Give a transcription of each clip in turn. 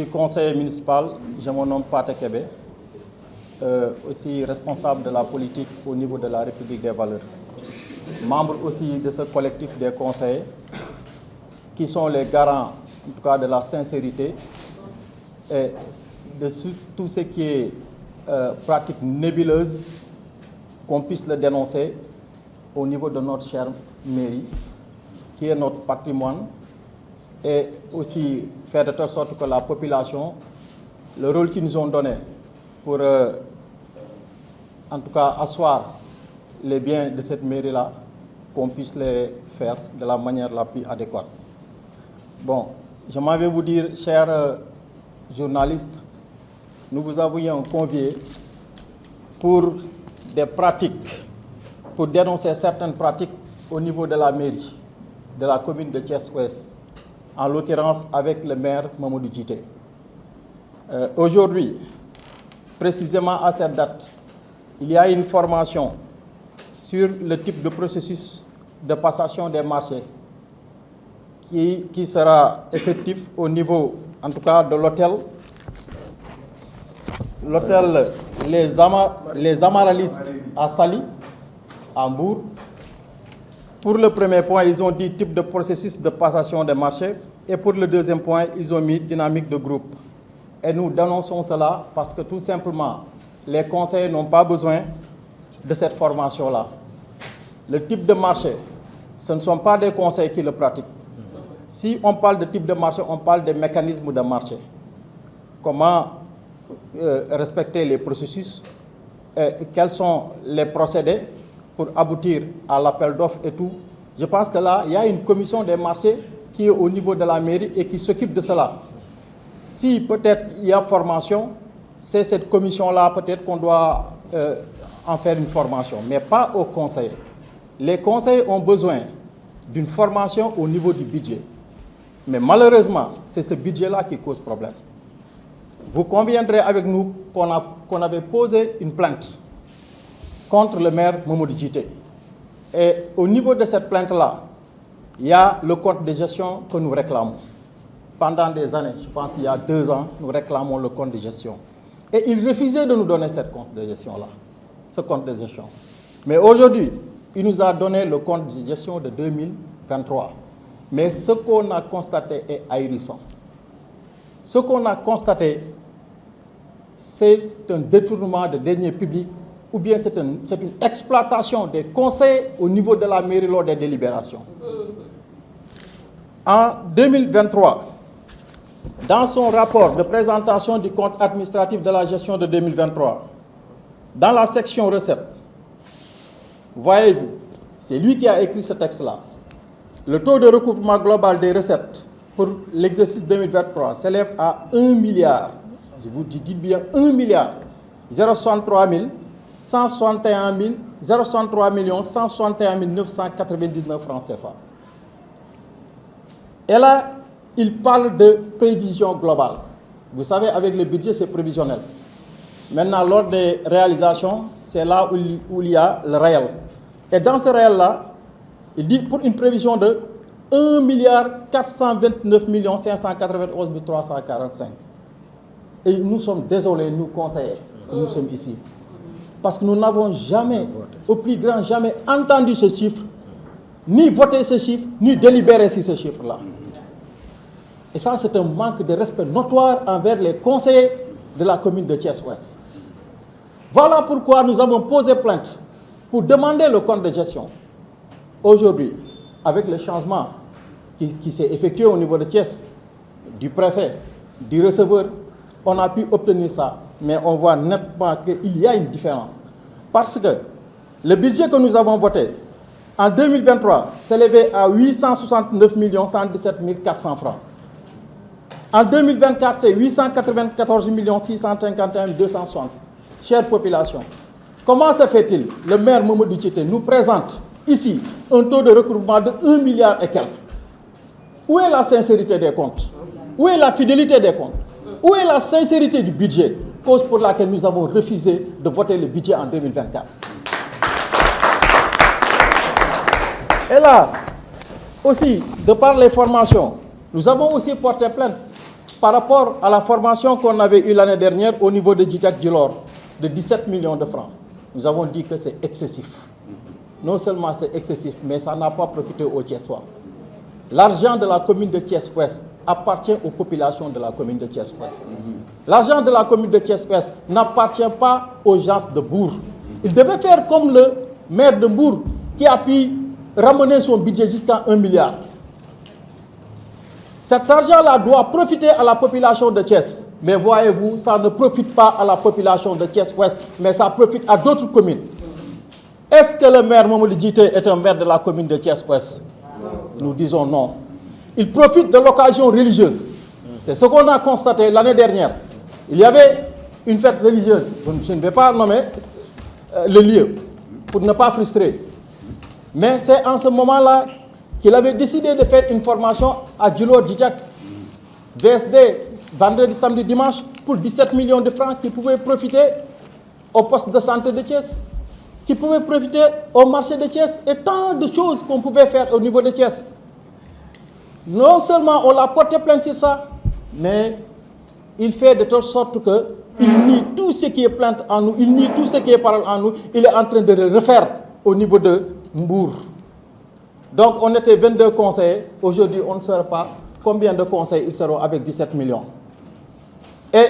conseiller municipal, je me nomme Pathé Kébé, aussi responsable de la politique au niveau de la République des valeurs. Membre aussi de ce collectif des conseillers qui sont les garants, en tout cas de la sincérité et de tout ce qui est pratique nébuleuse, qu'on puisse le dénoncer au niveau de notre chère mairie, qui est notre patrimoine, et aussi faire de telle sorte que la population, le rôle qu'ils nous ont donné pour, en tout cas, asseoir les biens de cette mairie-là, qu'on puisse les faire de la manière la plus adéquate. Bon, je m'en vais vous dire, chers journalistes, nous vous avions conviés pour des pratiques, pour dénoncer certaines pratiques au niveau de la mairie, de la commune de Thiès-Ouest, en l'occurrence avec le maire Mamadou Djité. Aujourd'hui, précisément à cette date, il y a une formation sur le type de processus de passation des marchés qui sera effectif au niveau, en tout cas, de l'hôtel Les Amaralistes à Saly, à Mbour. Pour le premier point, ils ont dit type de processus de passation des marchés. Et pour le deuxième point, ils ont mis dynamique de groupe. Et nous dénonçons cela parce que tout simplement, les conseillers n'ont pas besoin de cette formation-là. Le type de marché, ce ne sont pas des conseillers qui le pratiquent. Si on parle de type de marché, on parle des mécanismes de marché. Comment respecter les processus, quels sont les procédés pour aboutir à l'appel d'offres et tout. Je pense que là, il y a une commission des marchés qui est au niveau de la mairie et qui s'occupe de cela. Si peut-être il y a formation, c'est cette commission-là peut-être qu'on doit en faire une formation, mais pas aux conseillers. Les conseillers ont besoin d'une formation au niveau du budget. Mais malheureusement, c'est ce budget-là qui cause problème. Vous conviendrez avec nous qu'on avait posé une plainte contre le maire Mamadou Djité. Et au niveau de cette plainte-là, il y a le compte de gestion que nous réclamons. Pendant des années, je pense qu'il y a 2 ans, nous réclamons le compte de gestion. Et il refusait de nous donner ce compte de gestion-là, ce compte de gestion. Mais aujourd'hui, il nous a donné le compte de gestion de 2023. Mais ce qu'on a constaté est ahurissant. Ce qu'on a constaté, c'est un détournement de deniers publics ou bien c'est une exploitation des conseils au niveau de la mairie lors des délibérations. En 2023, dans son rapport de présentation du compte administratif de la gestion de 2023, dans la section recettes, voyez-vous, c'est lui qui a écrit ce texte-là. Le taux de recouvrement global des recettes pour l'exercice 2023 s'élève à 1 milliard, je vous dis bien 1 milliard, 063 161 063 161 999 francs CFA. Et là, il parle de prévision globale. Vous savez, avec le budget, c'est prévisionnel. Maintenant, lors des réalisations, c'est là où il y a le réel. Et dans ce réel-là, il dit pour une prévision de 1 milliard 429 591 345. Et nous sommes désolés, nous conseillers, nous sommes ici. Parce que nous n'avons jamais, au plus grand jamais, entendu ce chiffre, ni voté ce chiffre, ni délibéré sur ce chiffre-là. Et ça, c'est un manque de respect notoire envers les conseillers de la commune de Thiès-Ouest. Voilà pourquoi nous avons posé plainte pour demander le compte de gestion. Aujourd'hui, avec le changement qui s'est effectué au niveau de Thiès, du préfet, du receveur, on a pu obtenir ça. Mais on voit nettement qu'il y a une différence. Parce que le budget que nous avons voté en 2023 s'élevait à 869 117 400 francs. En 2024, c'est 894 651 260. Chère population, comment se fait-il? Le maire Mamadou Djité nous présente ici un taux de recouvrement de 1 milliard et quelques. Où est la sincérité des comptes? Où est la fidélité des comptes? Où est la sincérité du budget? Cause pour laquelle nous avons refusé de voter le budget en 2024. Et là, aussi, de par les formations, nous avons aussi porté plainte par rapport à la formation qu'on avait eue l'année dernière au niveau de Djidjack Djilor, de 17 millions de francs, nous avons dit que c'est excessif. Non seulement c'est excessif, mais ça n'a pas profité aux Thiessois. L'argent de la commune de Thiès-Ouest appartient aux populations de la commune de Thiès-Ouest. L'argent de la commune de Thiès-Ouest n'appartient pas aux gens de Mbour. Il devait faire comme le maire de Mbour qui a pu ramener son budget jusqu'à 1 milliard. Cet argent-là doit profiter à la population de Thiès. Mais voyez-vous, ça ne profite pas à la population de Thiès-Ouest, mais ça profite à d'autres communes. Est-ce que le maire Mamadou Djité est un maire de la commune de Thiès-Ouest? Nous disons non. Il profite de l'occasion religieuse. C'est ce qu'on a constaté l'année dernière. Il y avait une fête religieuse. Je ne vais pas nommer le lieu pour ne pas frustrer. Mais c'est en ce moment-là qu'il avait décidé de faire une formation à Djilor Djidjack, VSD, vendredi, samedi, dimanche, pour 17 millions de francs qui pouvaient profiter au poste de santé de Thiès, qui pouvaient profiter au marché de Thiès et tant de choses qu'on pouvait faire au niveau de Thiès. Non seulement on l'a porté plainte sur ça, mais il fait de telle sorte qu'il nie tout ce qui est plainte en nous, il nie tout ce qui est parole en nous, il est en train de le refaire au niveau de Mbour. Donc on était 22 conseillers, aujourd'hui on ne sait pas combien de conseils ils seront avec 17 millions. Et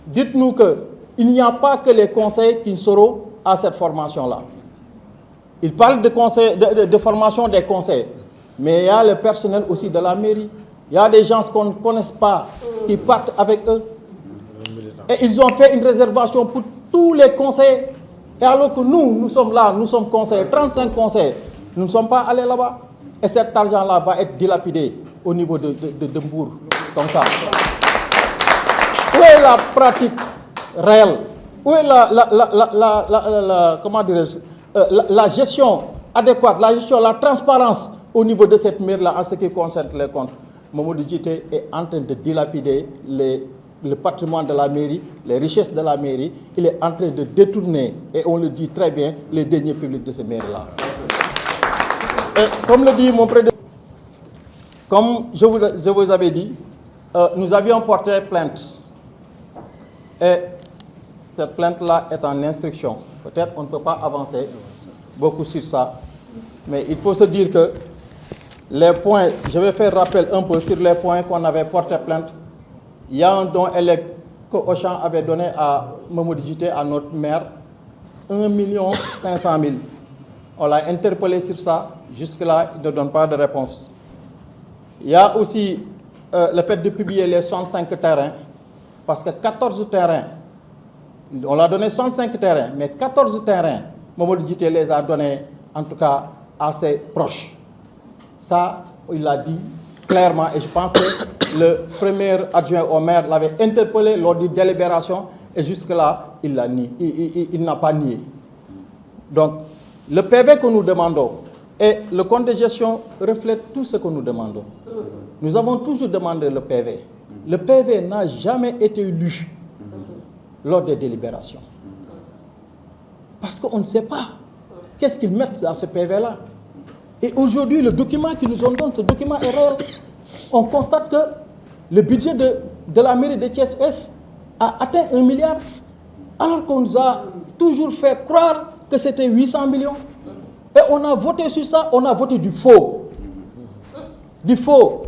dites-nous qu'il n'y a pas que les conseils qui seront à cette formation-là. Il parle de formation des conseils, mais il y a le personnel aussi de la mairie. Il y a des gens qu'on ne connaisse pas qui partent avec eux. Et ils ont fait une réservation pour tous les conseils. Et alors que nous sommes là, nous sommes conseillers, 35 conseillers, nous ne sommes pas allés là-bas. Et cet argent-là va être dilapidé au niveau de Mbour, comme ça. Où est la pratique réelle? Où est la gestion adéquate, la gestion, la transparence au niveau de cette mairie-là en ce qui concerne les comptes? Mamadou Djité est en train de dilapider le patrimoine de la mairie, les richesses de la mairie. Il est en train de détourner, et on le dit très bien, les deniers publics de ces mairies-là. Et comme le dit mon prédécesseur, comme je vous avais dit, nous avions porté plainte. Et cette plainte-là est en instruction. Peut-être on ne peut pas avancer beaucoup sur ça. Mais il faut se dire que les points, je vais faire rappel un peu sur les points qu'on avait porté plainte. Il y a un don élect que Auchan avait donné à Mamadou Djité, à notre maire, 1 500 000. On l'a interpellé sur ça. Jusque-là, il ne donne pas de réponse. Il y a aussi le fait de publier les 65 terrains, parce que 14 terrains, on l'a donné 65 terrains, mais 14 terrains, Mamadou Djité les a donnés, en tout cas, à ses proches. Ça, il l'a dit clairement, et je pense que le premier adjoint au maire l'avait interpellé lors d'une délibération, et jusque-là, il n'a pas nié. Donc, le PV que nous demandons et le compte de gestion reflètent tout ce que nous demandons. Nous avons toujours demandé le PV. Le PV n'a jamais été lu lors des délibérations. Parce qu'on ne sait pas qu'est-ce qu'ils mettent dans ce PV-là. Et aujourd'hui, le document qu'ils nous ont donné, ce document est réel. On constate que le budget de la mairie de Thiès-Ouest a atteint 1 milliard, alors qu'on nous a toujours fait croire que c'était 800 millions. Et on a voté sur ça, on a voté du faux. Du faux.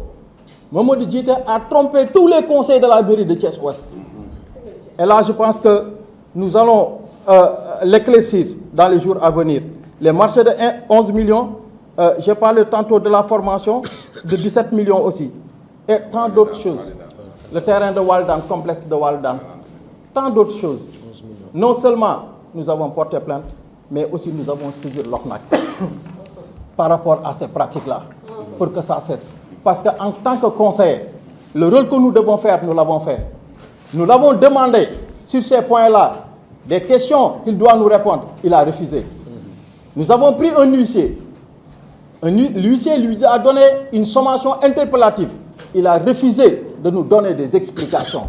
Mamadou Djité a trompé tous les conseils de la mairie de Thiès-Ouest. Et là, je pense que nous allons l'éclaircir dans les jours à venir. Les marchés de 11 millions, j'ai parlé tantôt de la formation, de 17 millions aussi. Et tant d'autres choses. Le terrain de Waldan, complexe de Waldan. Tant d'autres choses. Non seulement nous avons porté plainte, mais aussi nous avons saisi l'OFNAC par rapport à ces pratiques-là, pour que ça cesse. Parce qu'en tant que conseiller, le rôle que nous devons faire, nous l'avons fait. Nous l'avons demandé sur ces points-là, des questions qu'il doit nous répondre. Il a refusé. Nous avons pris un huissier. L'huissier lui a donné une sommation interpellative. Il a refusé de nous donner des explications.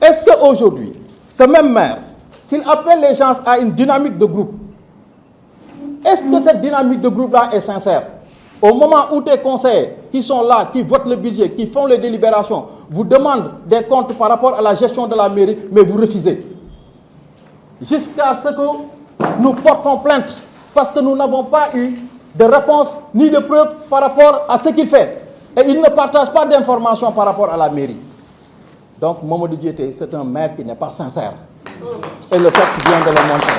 Est-ce qu'aujourd'hui, ce même maire, s'il appelle les gens à une dynamique de groupe, est-ce que cette dynamique de groupe-là est sincère? Au moment où tes conseillers qui sont là, qui votent le budget, qui font les délibérations, vous demandent des comptes par rapport à la gestion de la mairie, mais vous refusez. Jusqu'à ce que nous portons plainte, parce que nous n'avons pas eu de réponse ni de preuve par rapport à ce qu'il fait. Et il ne partage pas d'informations par rapport à la mairie. Donc, Mamadou Diété, c'est un maire qui n'est pas sincère. Et le texte vient de le montrer.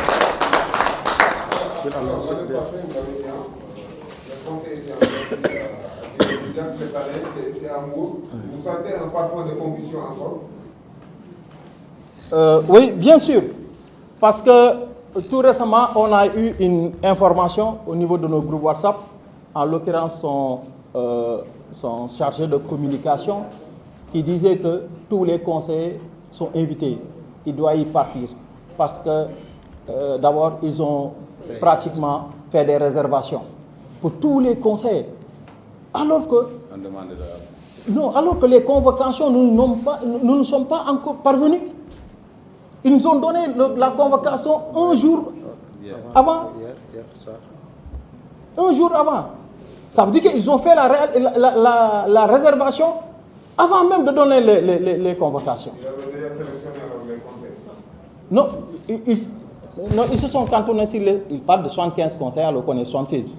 Vous sentez un parfum de confusion encore? Oui, bien sûr. Parce que tout récemment, on a eu une information au niveau de nos groupes WhatsApp, en l'occurrence son chargé de communication, qui disait que tous les conseillers sont invités. Ils doivent y partir. Parce que d'abord, ils ont pratiquement fait des réservations pour tous les conseillers. Alors que, non, alors que les convocations, nous ne sommes pas encore parvenus. Ils nous ont donné la convocation un jour avant. Un jour avant. Ça veut dire qu'ils ont fait la réservation avant même de donner les convocations. Non, ils se sont cantonnés sur les... Ils parlent de 75 conseillers, alors qu'on est 76.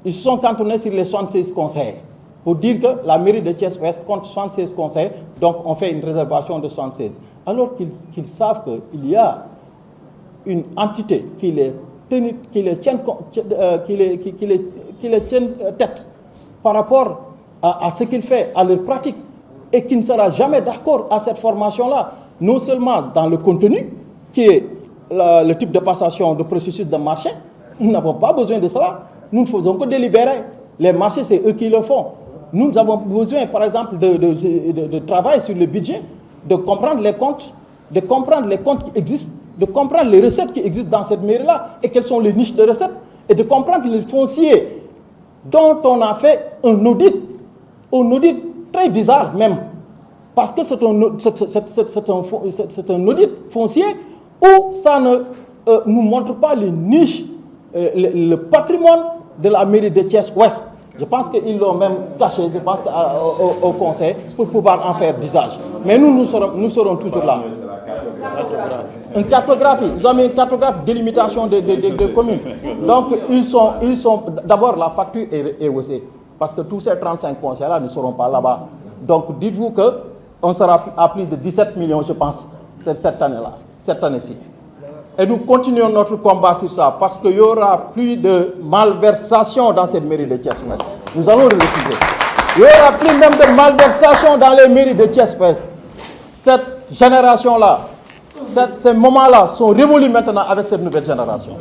Ils se sont cantonnés sur les 76 conseillers pour dire que la mairie de Thiès-Ouest compte 76 conseillers, donc on fait une réservation de 76. Alors qu'ils savent qu'il y a une entité qui les tienne tête par rapport à ce qu'il fait, à leur pratique, et qui ne sera jamais d'accord à cette formation-là, non seulement dans le contenu, qui est le type de passation de processus de marché, nous n'avons pas besoin de cela, nous ne faisons que délibérer. Les marchés, c'est eux qui le font. Nous avons besoin, par exemple, de travail sur le budget, de comprendre les comptes qui existent, de comprendre les recettes qui existent dans cette mairie-là, et quelles sont les niches de recettes, et de comprendre les fonciers dont on a fait un audit très bizarre même, parce que c'est un audit foncier où ça ne nous montre pas les niches, le patrimoine de la mairie de Thiès-Ouest. Je pense qu'ils l'ont même caché, je pense, au conseil pour pouvoir en faire d'usage. Mais nous serons toujours là. Une cartographie. Nous avons une cartographie de délimitation des communes. Donc, ils sont d'abord, la facture est haussée. Parce que tous ces 35 conseillers-là ne seront pas là-bas. Donc, dites-vous qu'on sera à plus de 17 millions, je pense, cette année-là, cette année-ci. Et nous continuons notre combat sur ça, parce qu'il y aura plus de malversation dans cette mairie de Thiès-Ouest. Nous allons le refuser. Il n'y aura plus même de malversation dans les mairies de Thiès-Ouest. Cette génération-là, ces moments-là sont révolus maintenant avec cette nouvelle génération.